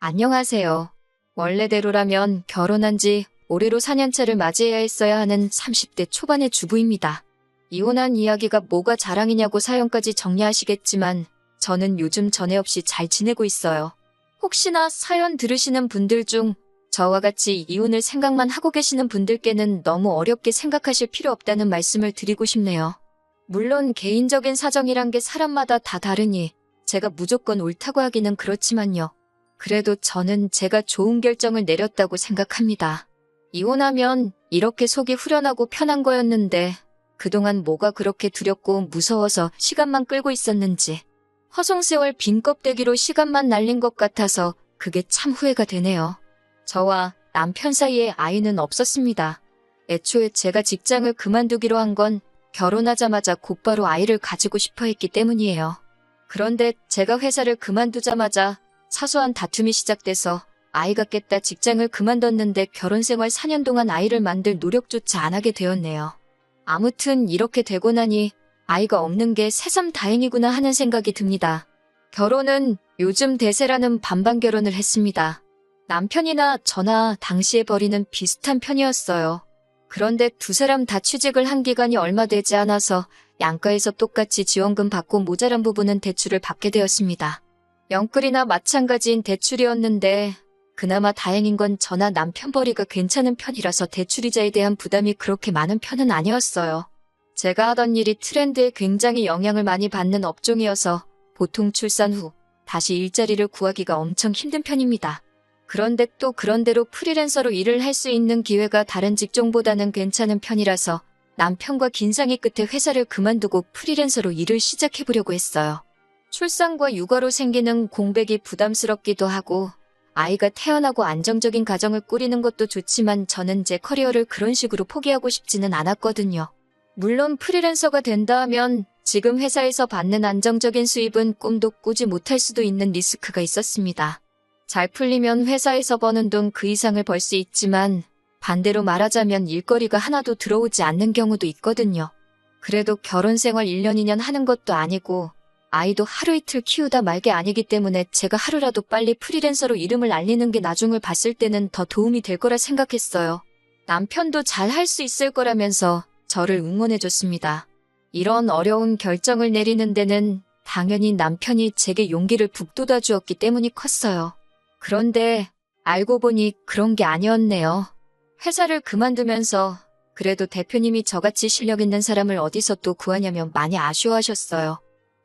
안녕하세요. 원래대로라면 결혼한 지 올해로 4년차를 맞이해야 했어야 하는 30대 초반의 주부입니다. 이혼한 이야기가 뭐가 자랑이냐고 사연까지 정리하시겠지만 저는 요즘 전에 없이 잘 지내고 있어요. 혹시나 사연 들으시는 분들 중 저와 같이 이혼을 생각만 하고 계시는 분들께는 너무 어렵게 생각하실 필요 없다는 말씀을 드리고 싶네요. 물론 개인적인 사정이란 게 사람마다 다 다르니 제가 무조건 옳다고 하기는 그렇지만요. 그래도 저는 제가 좋은 결정을 내렸다고 생각합니다. 이혼하면 이렇게 속이 후련하고 편한 거였는데 그동안 뭐가 그렇게 두렵고 무서워서 시간만 끌고 있었는지 허송세월 빈 껍데기로 시간만 날린 것 같아서 그게 참 후회가 되네요. 저와 남편 사이에 아이는 없었습니다. 애초에 제가 직장을 그만두기로 한 건 결혼하자마자 곧바로 아이를 가지고 싶어 했기 때문이에요. 그런데 제가 회사를 그만두자마자 사소한 다툼이 시작돼서 아이가 깼다 직장을 그만뒀는데 결혼생활 4년 동안 아이를 만들 노력조차 안 하게 되었네요. 아무튼 이렇게 되고 나니 아이가 없는 게 새삼 다행이구나 하는 생각이 듭니다. 결혼은 요즘 대세라는 반반 결혼을 했습니다. 남편이나 저나 당시의 벌이는 비슷한 편이었어요. 그런데 두 사람 다 취직을 한 기간이 얼마 되지 않아서 양가에서 똑같이 지원금 받고 모자란 부분은 대출을 받게 되었습니다. 영끌이나 마찬가지인 대출이었는데 그나마 다행인 건 저나 남편 벌이가 괜찮은 편이라서 대출이자에 대한 부담이 그렇게 많은 편은 아니었어요. 제가 하던 일이 트렌드에 굉장히 영향을 많이 받는 업종이어서 보통 출산 후 다시 일자리를 구하기가 엄청 힘든 편입니다. 그런데 또 그런대로 프리랜서로 일을 할 수 있는 기회가 다른 직종보다는 괜찮은 편이라서 남편과 긴상의 끝에 회사를 그만두고 프리랜서로 일을 시작해보려고 했어요. 출산과 육아로 생기는 공백이 부담스럽기도 하고 아이가 태어나고 안정적인 가정을 꾸리는 것도 좋지만 저는 제 커리어를 그런 식으로 포기하고 싶지는 않았거든요. 물론 프리랜서가 된다 하면 지금 회사에서 받는 안정적인 수입은 꿈도 꾸지 못할 수도 있는 리스크가 있었습니다. 잘 풀리면 회사에서 버는 돈 그 이상을 벌 수 있지만 반대로 말하자면 일거리가 하나도 들어오지 않는 경우도 있거든요. 그래도 결혼 생활 1년 2년 하는 것도 아니고 아이도 하루 이틀 키우다 말 게 아니기 때문에 제가 하루라도 빨리 프리랜서로 이름을 알리는 게 나중을 봤을 때는 더 도움이 될 거라 생각했어요. 남편도 잘 할 수 있을 거라면서 저를 응원해줬습니다. 이런 어려운 결정을 내리는 데는 당연히 남편이 제게 용기를 북돋아 주었기 때문이 컸어요. 그런데 알고 보니 그런 게 아니었네요. 회사를 그만두면서 그래도 대표님이 저같이 실력 있는 사람을 어디서 또 구하냐며 많이 아쉬워하셨어요.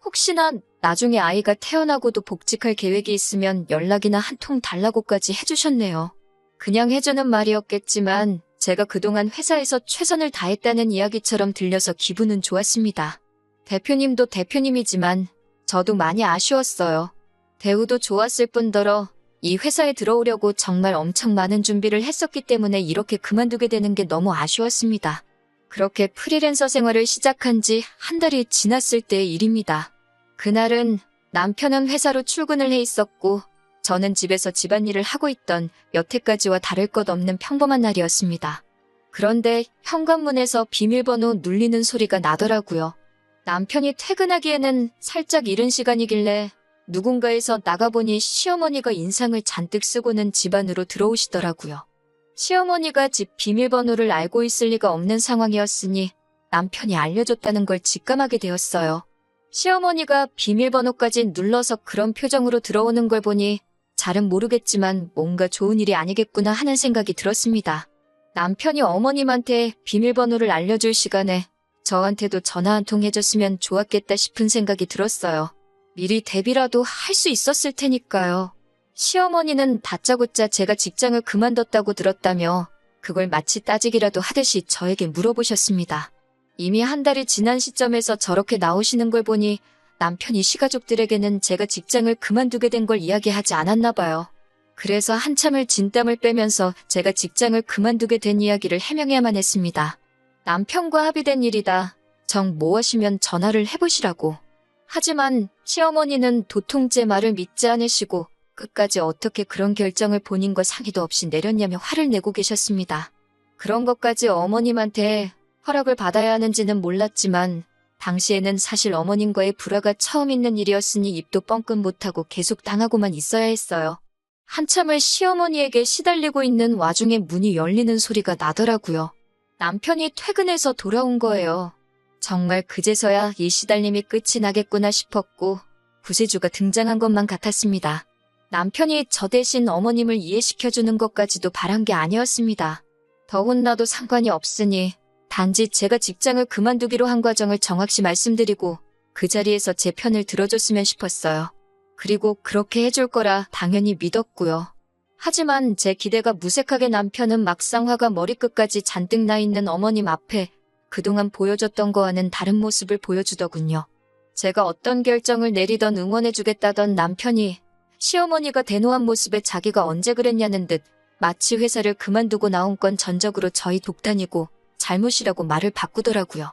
혹시나 나중에 아이가 태어나고도 복직할 계획이 있으면 연락이나 한 통 달라고까지 해주셨네요. 그냥 해주는 말이었겠지만 제가 그동안 회사에서 최선을 다했다는 이야기처럼 들려서 기분은 좋았습니다. 대표님도 대표님이지만 저도 많이 아쉬웠어요. 대우도 좋았을 뿐더러 이 회사에 들어오려고 정말 엄청 많은 준비를 했었기 때문에 이렇게 그만두게 되는 게 너무 아쉬웠습니다. 그렇게 프리랜서 생활을 시작한 지 한 달이 지났을 때의 일입니다. 그날은 남편은 회사로 출근을 해 있었고 저는 집에서 집안일을 하고 있던 여태까지와 다를 것 없는 평범한 날이었습니다. 그런데 현관문에서 비밀번호 눌리는 소리가 나더라고요. 남편이 퇴근하기에는 살짝 이른 시간이길래 누군가에서 나가보니 시어머니가 인상을 잔뜩 쓰고는 집 안으로 들어오시더라고요. 시어머니가 집 비밀번호를 알고 있을 리가 없는 상황이었으니 남편이 알려줬다는 걸 직감하게 되었어요. 시어머니가 비밀번호까지 눌러서 그런 표정으로 들어오는 걸 보니 잘은 모르겠지만 뭔가 좋은 일이 아니겠구나 하는 생각이 들었습니다. 남편이 어머님한테 비밀번호를 알려줄 시간에 저한테도 전화 한 통 해줬으면 좋았겠다 싶은 생각이 들었어요. 미리 대비라도 할 수 있었을 테니까요. 시어머니는 다짜고짜 제가 직장을 그만뒀다고 들었다며 그걸 마치 따지기라도 하듯이 저에게 물어보셨습니다. 이미 한 달이 지난 시점에서 저렇게 나오시는 걸 보니 남편이 시가족들에게는 제가 직장을 그만두게 된 걸 이야기하지 않았나 봐요. 그래서 한참을 진땀을 빼면서 제가 직장을 그만두게 된 이야기를 해명해야만 했습니다. 남편과 합의된 일이다. 정 모하시면 전화를 해보시라고. 하지만 시어머니는 도통 제 말을 믿지 않으시고 끝까지 어떻게 그런 결정을 본인과 상의도 없이 내렸냐며 화를 내고 계셨습니다. 그런 것까지 어머님한테 허락을 받아야 하는지는 몰랐지만 당시에는 사실 어머님과의 불화가 처음 있는 일이었으니 입도 뻥끗 못하고 계속 당하고만 있어야 했어요. 한참을 시어머니에게 시달리고 있는 와중에 문이 열리는 소리가 나더라고요. 남편이 퇴근해서 돌아온 거예요. 정말 그제서야 이 시달림이 끝이 나겠구나 싶었고 구세주가 등장한 것만 같았습니다. 남편이 저 대신 어머님을 이해시켜주는 것까지도 바란 게 아니었습니다. 더 혼나도 상관이 없으니 단지 제가 직장을 그만두기로 한 과정을 정확히 말씀드리고 그 자리에서 제 편을 들어줬으면 싶었어요. 그리고 그렇게 해줄 거라 당연히 믿었고요. 하지만 제 기대가 무색하게 남편은 막상 화가 머리끝까지 잔뜩 나 있는 어머님 앞에 그동안 보여줬던 거와는 다른 모습을 보여주더군요. 제가 어떤 결정을 내리던 응원해주겠다던 남편이 시어머니가 대노한 모습에 자기가 언제 그랬냐는 듯 마치 회사를 그만두고 나온 건 전적으로 저희 독단이고 잘못이라고 말을 바꾸더라고요.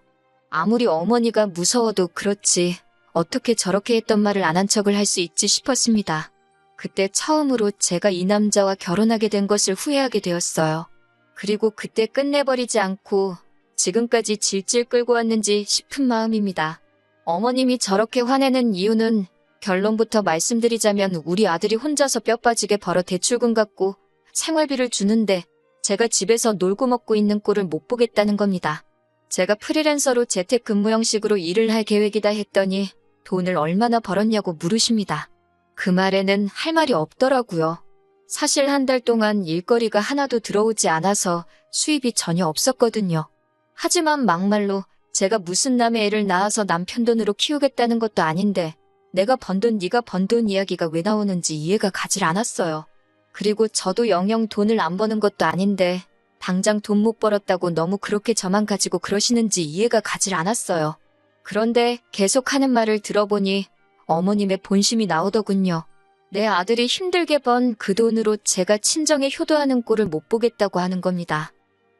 아무리 어머니가 무서워도 그렇지 어떻게 저렇게 했던 말을 안 한 척을 할 수 있지 싶었습니다. 그때 처음으로 제가 이 남자와 결혼하게 된 것을 후회하게 되었어요. 그리고 그때 끝내버리지 않고 지금까지 질질 끌고 왔는지 싶은 마음입니다. 어머님이 저렇게 화내는 이유는 결론부터 말씀드리자면 우리 아들이 혼자서 뼈 빠지게 벌어 대출금 갚고 생활비를 주는데 제가 집에서 놀고 먹고 있는 꼴을 못 보겠다는 겁니다. 제가 프리랜서로 재택근무 형식으로 일을 할 계획이다 했더니 돈을 얼마나 벌었냐고 물으십니다. 그 말에는 할 말이 없더라고요. 사실 한 달 동안 일거리가 하나도 들어오지 않아서 수입이 전혀 없었거든요. 하지만 막말로 제가 무슨 남의 애를 낳아서 남편 돈으로 키우겠다는 것도 아닌데 내가 번 돈 네가 번 돈 이야기가 왜 나오는지 이해가 가질 않았어요. 그리고 저도 영영 돈을 안 버는 것도 아닌데 당장 돈 못 벌었다고 너무 그렇게 저만 가지고 그러시는지 이해가 가질 않았어요. 그런데 계속 하는 말을 들어보니 어머님의 본심이 나오더군요. 내 아들이 힘들게 번 그 돈으로 제가 친정에 효도하는 꼴을 못 보겠다고 하는 겁니다.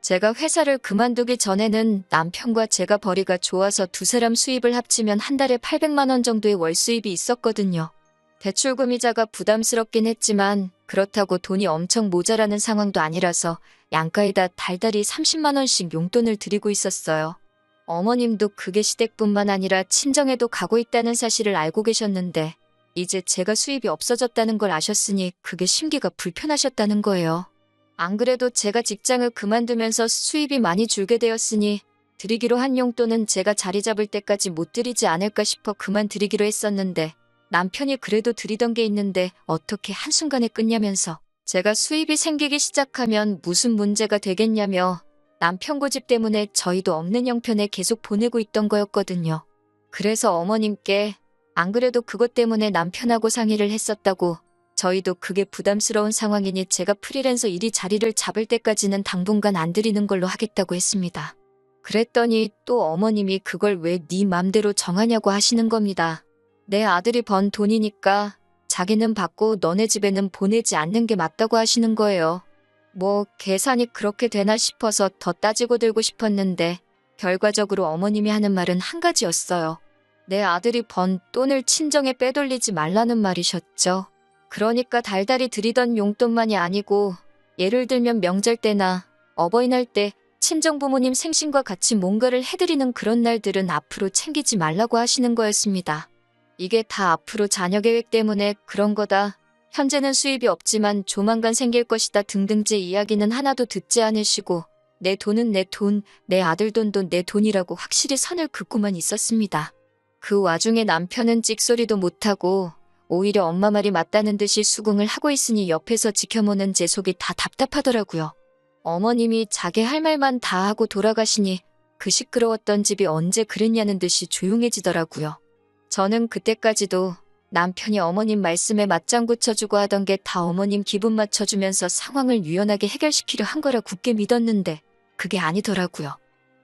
제가 회사를 그만두기 전에는 남편과 제가 벌이가 좋아서 두 사람 수입을 합치면 한 달에 800만 원 정도의 월 수입이 있었거든요. 대출금 이자가 부담스럽긴 했지만 그렇다고 돈이 엄청 모자라는 상황도 아니라서 양가에다 달달이 30만 원씩 용돈을 드리고 있었어요. 어머님도 그게 시댁뿐만 아니라 친정에도 가고 있다는 사실을 알고 계셨는데 이제 제가 수입이 없어졌다는 걸 아셨으니 그게 심기가 불편하셨다는 거예요. 안 그래도 제가 직장을 그만두면서 수입이 많이 줄게 되었으니 드리기로 한 용돈은 제가 자리 잡을 때까지 못 드리지 않을까 싶어 그만 드리기로 했었는데 남편이 그래도 드리던 게 있는데 어떻게 한순간에 끊냐면서 제가 수입이 생기기 시작하면 무슨 문제가 되겠냐며 남편 고집 때문에 저희도 없는 형편에 계속 보내고 있던 거였거든요. 그래서 어머님께 안 그래도 그것 때문에 남편하고 상의를 했었다고 저희도 그게 부담스러운 상황이니 제가 프리랜서 일이 자리를 잡을 때까지는 당분간 안 드리는 걸로 하겠다고 했습니다. 그랬더니 또 어머님이 그걸 왜 네 맘대로 정하냐고 하시는 겁니다. 내 아들이 번 돈이니까 자기는 받고 너네 집에는 보내지 않는 게 맞다고 하시는 거예요. 뭐 계산이 그렇게 되나 싶어서 더 따지고 들고 싶었는데 결과적으로 어머님이 하는 말은 한 가지였어요. 내 아들이 번 돈을 친정에 빼돌리지 말라는 말이셨죠. 그러니까 달달이 드리던 용돈만이 아니고 예를 들면 명절 때나 어버이날 때 친정부모님 생신과 같이 뭔가를 해드리는 그런 날들은 앞으로 챙기지 말라고 하시는 거였습니다. 이게 다 앞으로 자녀 계획 때문에 그런 거다. 현재는 수입이 없지만 조만간 생길 것이다 등등 제 이야기는 하나도 듣지 않으시고 내 돈은 내 돈, 내 아들 돈도 내 돈이라고 확실히 선을 긋고만 있었습니다. 그 와중에 남편은 찍소리도 못하고 오히려 엄마 말이 맞다는 듯이 수긍을 하고 있으니 옆에서 지켜보는 제 속이 다 답답하더라고요. 어머님이 자기 할 말만 다 하고 돌아가시니 그 시끄러웠던 집이 언제 그랬냐는 듯이 조용해지더라고요. 저는 그때까지도 남편이 어머님 말씀에 맞장구 쳐주고 하던 게 다 어머님 기분 맞춰주면서 상황을 유연하게 해결시키려 한 거라 굳게 믿었는데 그게 아니더라고요.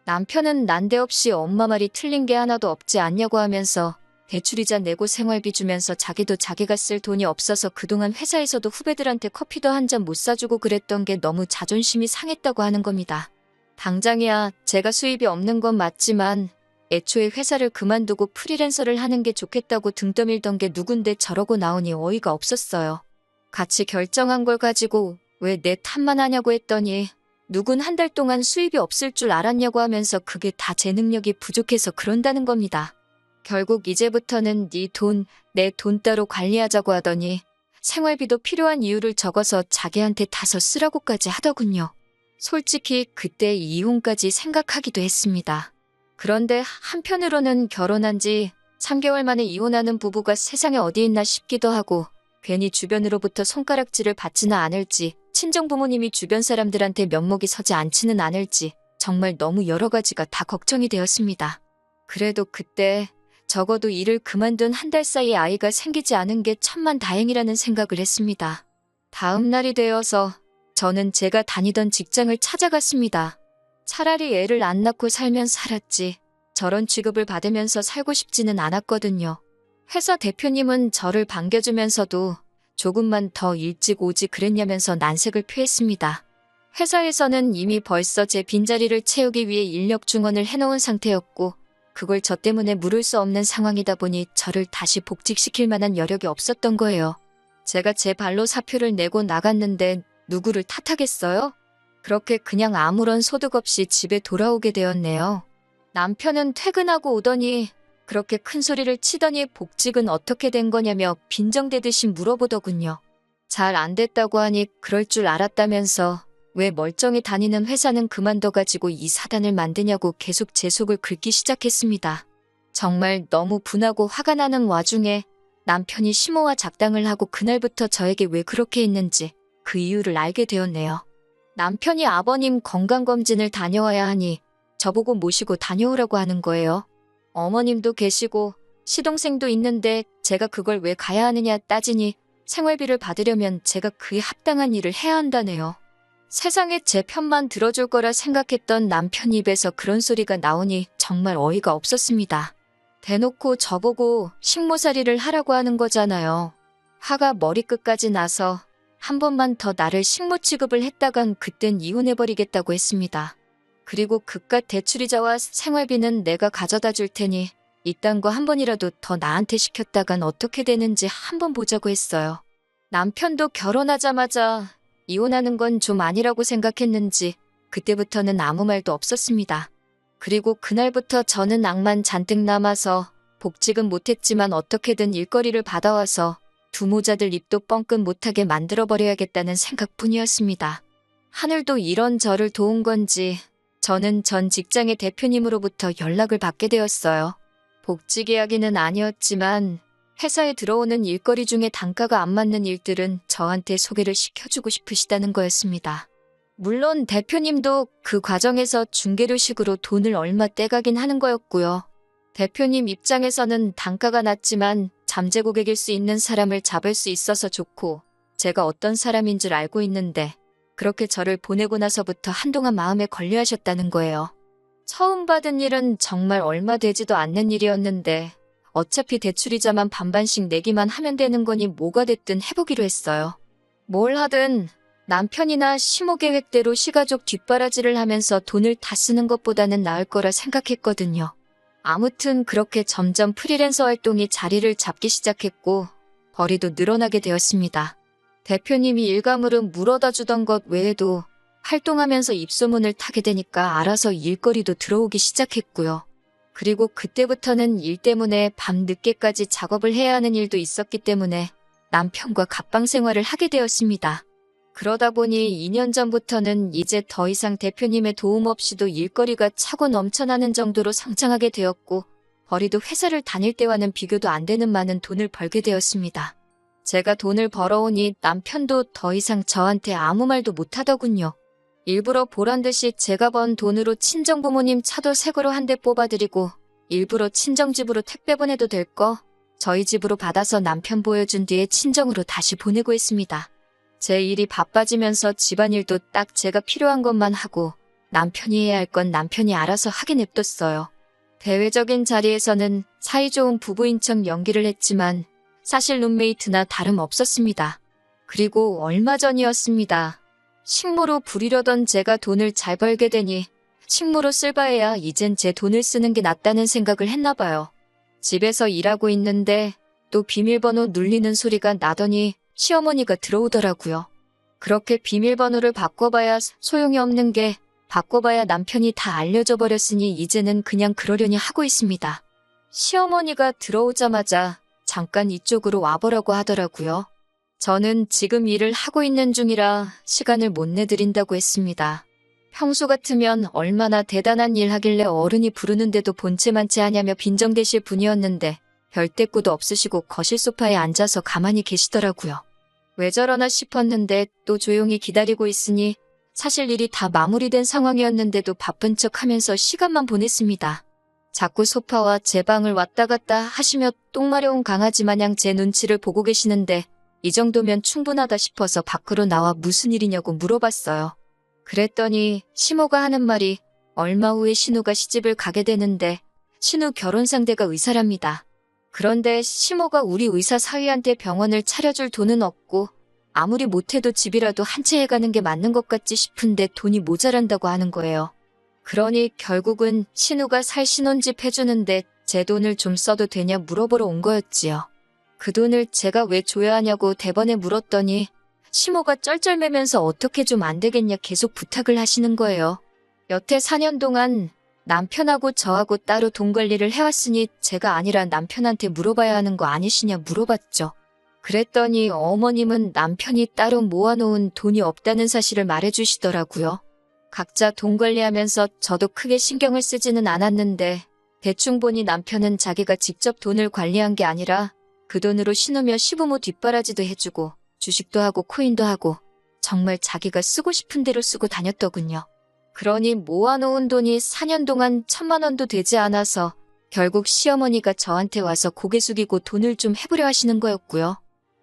남편은 난데없이 엄마 말이 틀린 게 하나도 없지 않냐고 하면서 대출이자 내고 생활비 주면서 자기도 자기가 쓸 돈이 없어서 그동안 회사에서도 후배들한테 커피도 한 잔 못 사주고 그랬던 게 너무 자존심이 상했다고 하는 겁니다. 당장이야 제가 수입이 없는 건 맞지만 애초에 회사를 그만두고 프리랜서를 하는 게 좋겠다고 등 떠밀던 게 누군데 저러고 나오니 어이가 없었어요. 같이 결정한 걸 가지고 왜 내 탓만 하냐고 했더니 누군 한 달 동안 수입이 없을 줄 알았냐고 하면서 그게 다 제 능력이 부족해서 그런다는 겁니다. 결국 이제부터는 네 돈, 내 돈 따로 관리하자고 하더니 생활비도 필요한 이유를 적어서 자기한테 다서 쓰라고까지 하더군요. 솔직히 그때 이혼까지 생각하기도 했습니다. 그런데 한편으로는 결혼한 지 3개월 만에 이혼하는 부부가 세상에 어디 있나 싶기도 하고 괜히 주변으로부터 손가락질을 받지는 않을지 친정 부모님이 주변 사람들한테 면목이 서지 않지는 않을지 정말 너무 여러 가지가 다 걱정이 되었습니다. 그래도 그때 적어도 일을 그만둔 한 달 사이에 아이가 생기지 않은 게 천만다행이라는 생각을 했습니다. 다음 날이 되어서 저는 제가 다니던 직장을 찾아갔습니다. 차라리 애를 안 낳고 살면 살았지 저런 취급을 받으면서 살고 싶지는 않았거든요. 회사 대표님은 저를 반겨주면서도 조금만 더 일찍 오지 그랬냐면서 난색을 표했습니다. 회사에서는 이미 벌써 제 빈자리를 채우기 위해 인력 중원을 해놓은 상태였고 그걸 저 때문에 물을 수 없는 상황이다 보니 저를 다시 복직시킬 만한 여력이 없었던 거예요. 제가 제 발로 사표를 내고 나갔는데 누구를 탓하겠어요? 그렇게 그냥 아무런 소득 없이 집에 돌아오게 되었네요. 남편은 퇴근하고 오더니 그렇게 큰 소리를 치더니 복직은 어떻게 된 거냐며 빈정대듯이 물어보더군요. 잘 안 됐다고 하니 그럴 줄 알았다면서 왜 멀쩡히 다니는 회사는 그만둬가지고 이 사단을 만드냐고 계속 제 속을 긁기 시작했습니다. 정말 너무 분하고 화가 나는 와중에 남편이 심호와 작당을 하고 그날부터 저에게 왜 그렇게 했는지 그 이유를 알게 되었네요. 남편이 아버님 건강검진을 다녀와야 하니 저보고 모시고 다녀오라고 하는 거예요. 어머님도 계시고 시동생도 있는데 제가 그걸 왜 가야 하느냐 따지니 생활비를 받으려면 제가 그에 합당한 일을 해야 한다네요. 세상에 제 편만 들어줄 거라 생각했던 남편 입에서 그런 소리가 나오니 정말 어이가 없었습니다. 대놓고 저보고 식모살이를 하라고 하는 거잖아요. 화가 머리끝까지 나서 한 번만 더 나를 식모 취급을 했다간 그땐 이혼해버리겠다고 했습니다. 그리고 그깟 대출이자와 생활비는 내가 가져다 줄 테니 이딴 거 한 번이라도 더 나한테 시켰다간 어떻게 되는지 한번 보자고 했어요. 남편도 결혼하자마자 이혼하는 건 좀 아니라고 생각했는지 그때부터는 아무 말도 없었습니다. 그리고 그날부터 저는 낭만 잔뜩 남아서 복직은 못했지만 어떻게든 일거리를 받아와서 두 모자들 입도 뻥끗 못하게 만들어버려야겠다는 생각뿐이었습니다. 하늘도 이런 저를 도운 건지 저는 전 직장의 대표님으로부터 연락을 받게 되었어요. 복직 이야기는 아니었지만 회사에 들어오는 일거리 중에 단가가 안 맞는 일들은 저한테 소개를 시켜주고 싶으시다는 거였습니다. 물론 대표님도 그 과정에서 중개료식으로 돈을 얼마 떼가긴 하는 거였고요. 대표님 입장에서는 단가가 낮지만 잠재 고객일 수 있는 사람을 잡을 수 있어서 좋고 제가 어떤 사람인 줄 알고 있는데 그렇게 저를 보내고 나서부터 한동안 마음에 걸려하셨다는 거예요. 처음 받은 일은 정말 얼마 되지도 않는 일이었는데 어차피 대출이자만 반반씩 내기만 하면 되는 거니 뭐가 됐든 해보기로 했어요. 뭘 하든 남편이나 시모 계획대로 시가족 뒷바라지를 하면서 돈을 다 쓰는 것보다는 나을 거라 생각했거든요. 아무튼 그렇게 점점 프리랜서 활동이 자리를 잡기 시작했고 벌이도 늘어나게 되었습니다. 대표님이 일가무르 물어다 주던 것 외에도 활동하면서 입소문을 타게 되니까 알아서 일거리도 들어오기 시작했고요. 그리고 그때부터는 일 때문에 밤 늦게까지 작업을 해야 하는 일도 있었기 때문에 남편과 갑방 생활을 하게 되었습니다. 그러다 보니 2년 전부터는 이제 더 이상 대표님의 도움 없이도 일거리가 차고 넘쳐나는 정도로 성장하게 되었고 벌이도 회사를 다닐 때와는 비교도 안 되는 많은 돈을 벌게 되었습니다. 제가 돈을 벌어오니 남편도 더 이상 저한테 아무 말도 못하더군요. 일부러 보란듯이 제가 번 돈으로 친정부모님 차도 새 거로 한 대 뽑아드리고 일부러 친정집으로 택배 보내도 될 거 저희 집으로 받아서 남편 보여준 뒤에 친정으로 다시 보내고 있습니다. 제 일이 바빠지면서 집안일도 딱 제가 필요한 것만 하고 남편이 해야 할 건 남편이 알아서 하게 냅뒀어요. 대외적인 자리에서는 사이좋은 부부인 척 연기를 했지만 사실 룸메이트나 다름없었습니다. 그리고 얼마 전이었습니다. 식모로 부리려던 제가 돈을 잘 벌게 되니 식모로 쓸 바에야 이젠 제 돈을 쓰는 게 낫다는 생각을 했나 봐요. 집에서 일하고 있는데 또 비밀번호 눌리는 소리가 나더니 시어머니가 들어오더라고요. 그렇게 비밀번호를 바꿔봐야 소용이 없는 게 바꿔봐야 남편이 다 알려줘 버렸으니 이제는 그냥 그러려니 하고 있습니다. 시어머니가 들어오자마자 잠깐 이쪽으로 와보라고 하더라고요. 저는 지금 일을 하고 있는 중이라 시간을 못 내드린다고 했습니다. 평소 같으면 얼마나 대단한 일 하길래 어른이 부르는데도 본체만 채하냐며 빈정대실 분이었는데 별 대꾸도 없으시고 거실 소파에 앉아서 가만히 계시더라고요. 왜 저러나 싶었는데 또 조용히 기다리고 있으니 사실 일이 다 마무리된 상황이었는데도 바쁜 척 하면서 시간만 보냈습니다. 자꾸 소파와 제 방을 왔다 갔다 하시며 똥 마려운 강아지 마냥 제 눈치를 보고 계시는데 이 정도면 충분하다 싶어서 밖으로 나와 무슨 일이냐고 물어봤어요. 그랬더니 시모가 하는 말이 얼마 후에 신우가 시집을 가게 되는데 신우 결혼 상대가 의사랍니다. 그런데 시모가 우리 의사 사위한테 병원을 차려줄 돈은 없고 아무리 못해도 집이라도 한 채 해가는 게 맞는 것 같지 싶은데 돈이 모자란다고 하는 거예요. 그러니 결국은 신우가 살 신혼집 해주는데 제 돈을 좀 써도 되냐 물어보러 온 거였지요. 그 돈을 제가 왜 줘야 하냐고 대번에 물었더니 시모가 쩔쩔매면서 어떻게 좀 안 되겠냐 계속 부탁을 하시는 거예요. 여태 4년 동안 남편하고 저하고 따로 돈 관리를 해왔으니 제가 아니라 남편한테 물어봐야 하는 거 아니시냐 물어봤죠. 그랬더니 어머님은 남편이 따로 모아놓은 돈이 없다는 사실을 말해주시더라고요. 각자 돈 관리하면서 저도 크게 신경을 쓰지는 않았는데 대충 보니 남편은 자기가 직접 돈을 관리한 게 아니라 그 돈으로 신우며 시부모 뒷바라지도 해주고 주식도 하고 코인도 하고 정말 자기가 쓰고 싶은 대로 쓰고 다녔더군요. 그러니 모아놓은 돈이 4년 동안 1,000만 원도 되지 않아서 결국 시어머니가 저한테 와서 고개 숙이고 돈을 좀 해보려 하시는 거였고요.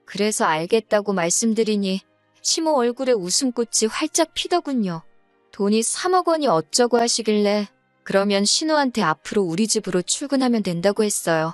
그래서 알겠다고 말씀드리니 시모 얼굴에 웃음꽃이 활짝 피더군요. 돈이 3억 원이 어쩌고 하시길래 그러면 신우한테 앞으로 우리 집으로 출근하면 된다고 했어요.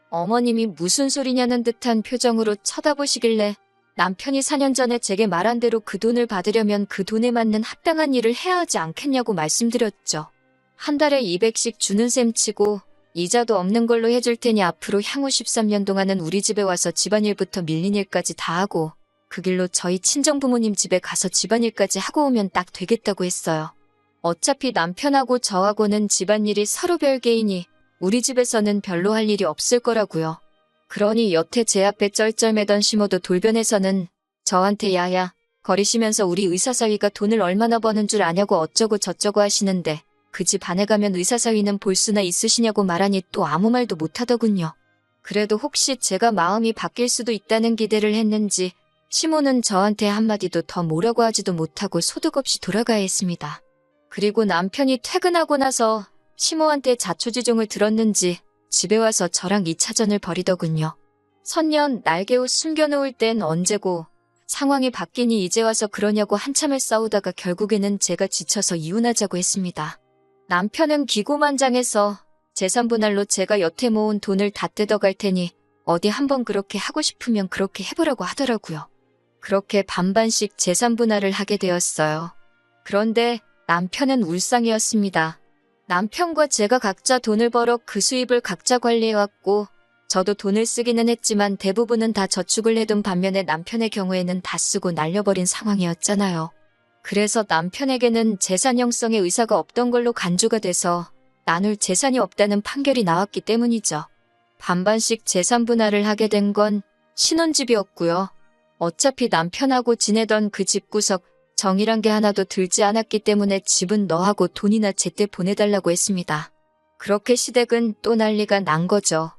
어머님이 무슨 소리냐는 듯한 표정으로 쳐다보시길래 남편이 4년 전에 제게 말한 대로 그 돈을 받으려면 그 돈에 맞는 합당한 일을 해야 하지 않겠냐고 말씀드렸죠. 한 달에 200씩 주는 셈 치고 이자도 없는 걸로 해줄 테니 앞으로 향후 13년 동안은 우리 집에 와서 집안일부터 밀린 일까지 다 하고 그 길로 저희 친정부모님 집에 가서 집안일까지 하고 오면 딱 되겠다고 했어요. 어차피 남편하고 저하고는 집안일이 서로 별개이니 우리 집에서는 별로 할 일이 없을 거라고요. 그러니 여태 제 앞에 쩔쩔매던 시모도 돌변해서는 저한테 야야 거리시면서 우리 의사사위가 돈을 얼마나 버는 줄 아냐고 어쩌고 저쩌고 하시는데 그 집 안에 가면 의사사위는 볼 수나 있으시냐고 말하니 또 아무 말도 못하더군요. 그래도 혹시 제가 마음이 바뀔 수도 있다는 기대를 했는지 시모는 저한테 한마디도 더 뭐라고 하지도 못하고 소득 없이 돌아가야 했습니다. 그리고 남편이 퇴근하고 나서 시모한테 자초지종을 들었는지 집에 와서 저랑 2차전을 벌이더군요. 선년 날개옷 숨겨놓을 땐 언제고 상황이 바뀌니 이제 와서 그러냐고 한참을 싸우다가 결국에는 제가 지쳐서 이혼하자고 했습니다. 남편은 기고만장해서 재산분할로 제가 여태 모은 돈을 다 뜯어갈 테니 어디 한번 그렇게 하고 싶으면 그렇게 해보라고 하더라고요. 그렇게 반반씩 재산분할을 하게 되었어요. 그런데 남편은 울상이었습니다. 남편과 제가 각자 돈을 벌어 그 수입을 각자 관리해왔고 저도 돈을 쓰기는 했지만 대부분은 다 저축을 해둔 반면에 남편의 경우에는 다 쓰고 날려버린 상황이었잖아요. 그래서 남편에게는 재산 형성의 의사가 없던 걸로 간주가 돼서 나눌 재산이 없다는 판결이 나왔기 때문이죠. 반반씩 재산 분할을 하게 된 건 신혼집이었고요. 어차피 남편하고 지내던 그 집구석 정이란 게 하나도 들지 않았기 때문에 집은 너하고 돈이나 제때 보내달라고 했습니다. 그렇게 시댁은 또 난리가 난 거죠.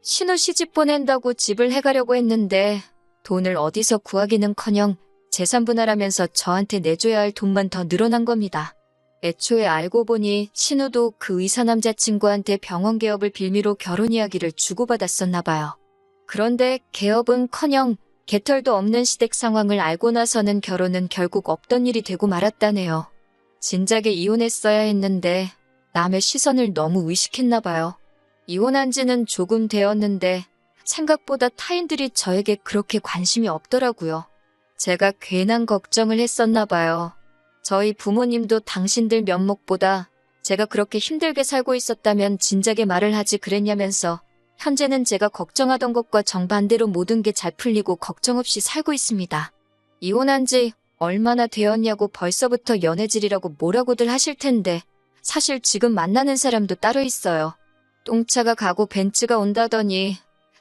신우 시집 보낸다고 집을 해가려고 했는데 돈을 어디서 구하기는커녕 재산 분할하면서 저한테 내줘야 할 돈만 더 늘어난 겁니다. 애초에 알고 보니 신우도 그 의사 남자친구한테 병원 개업을 빌미로 결혼 이야기를 주고받았었나 봐요. 그런데 개업은커녕 개털도 없는 시댁 상황을 알고 나서는 결혼은 결국 없던 일이 되고 말았다네요. 진작에 이혼했어야 했는데 남의 시선을 너무 의식했나 봐요. 이혼한 지는 조금 되었는데 생각보다 타인들이 저에게 그렇게 관심이 없더라고요. 제가 괜한 걱정을 했었나 봐요. 저희 부모님도 당신들 면목보다 제가 그렇게 힘들게 살고 있었다면 진작에 말을 하지 그랬냐면서 현재는 제가 걱정하던 것과 정반대로 모든 게 잘 풀리고 걱정 없이 살고 있습니다. 이혼한 지 얼마나 되었냐고 벌써부터 연애질이라고 뭐라고들 하실 텐데 사실 지금 만나는 사람도 따로 있어요. 똥차가 가고 벤츠가 온다더니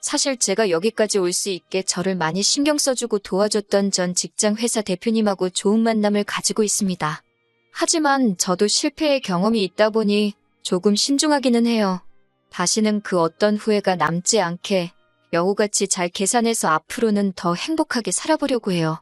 사실 제가 여기까지 올 수 있게 저를 많이 신경 써주고 도와줬던 전 직장 회사 대표님하고 좋은 만남을 가지고 있습니다. 하지만 저도 실패의 경험이 있다 보니 조금 신중하기는 해요. 다시는 그 어떤 후회가 남지 않게 여우같이 잘 계산해서 앞으로는 더 행복하게 살아보려고 해요.